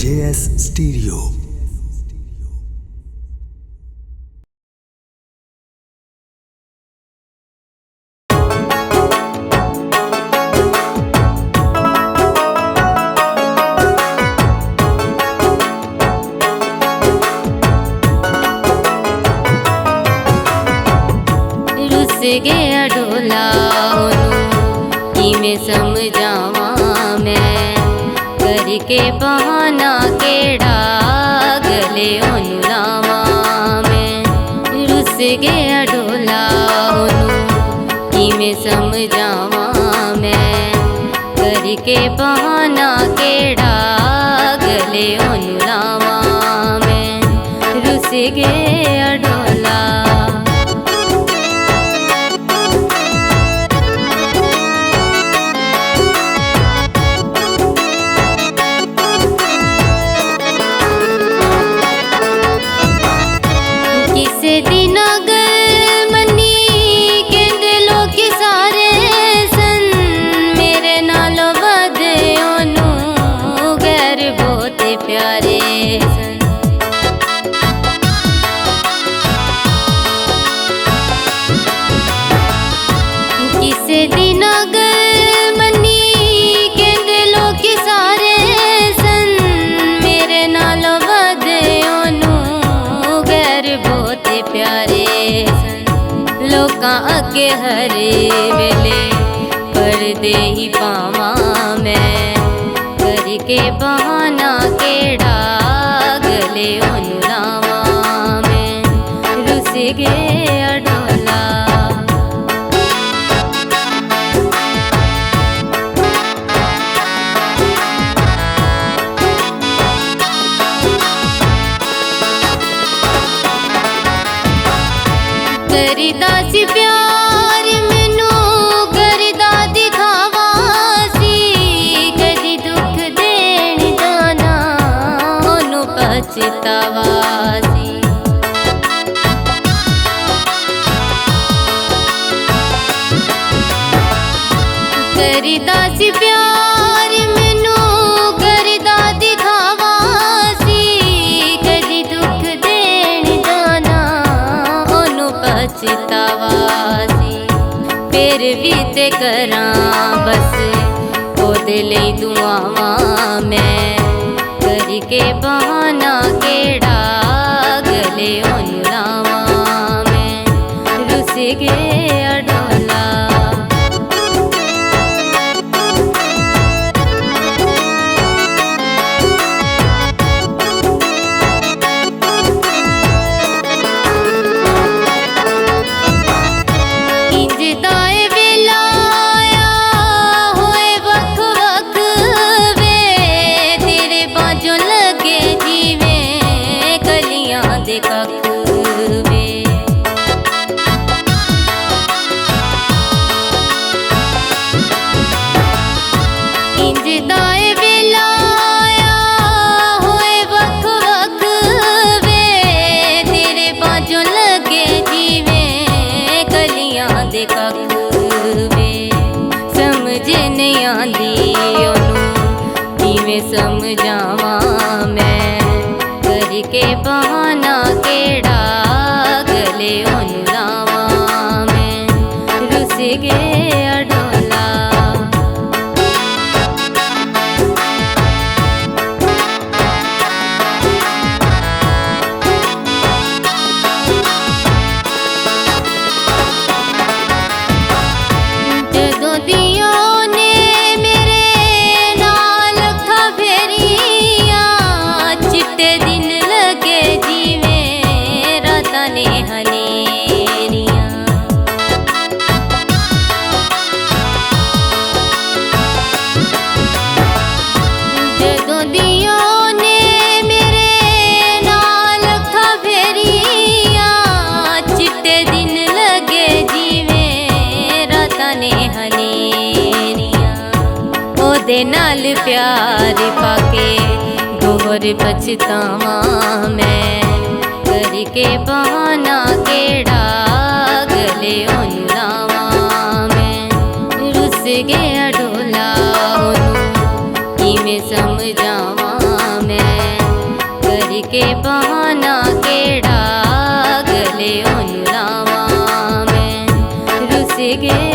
JS Stereo। रुस गया ढोला किमें समझावा मैं करके बहाना केड़ा गले ओनू लावा मैं। रुस गया ढोला किमें समझावा मैं करके बहाना केड़ा गले ओनू लावा मैं। रुस गया ढोला दिन अगर मनी कहते लोग सारे सन मेरे नालों बदे ओनू गैर बहुत प्यारे सन। किसे दिन अगर मनी कहते लोग सारे सन मेरे नालों बदे ओनू गैर बहुत प्यारे सन। लोकां अगे हरे वेले पर्दे ही पावा मैं करके बहाना केड़ा गले ओनू लावा मैं। रुस गया ढोला करदा सी प्यार मैनू करदा दिखावा सी कदी दुख देण जाना ओनू पछतावा सी। करदा सी प्यार मैनू करदा दिखावा सी कदी दुख देण जाना ओनू पछतावा सी। फिर भी ते करां बस ओदे लई दुआवां मैं करके बहाना केड़ा गले ओनू लावा मैं। रुस गया ढोला समझ नहीं आंदी ओनू किवें समझावा मैं करके बहाना केड़ा गले ओनू लावा मैं। रुस गया ढोला ओदे नाल प्यार पाके दोहर पछतावा मैं करके बहाना केड़ा गले ओनू लावा मैं। रुस गया ढोला ओनू किमें समझावा मैं करके बहाना केड़ा गले ओनू लावां मैं रुस गए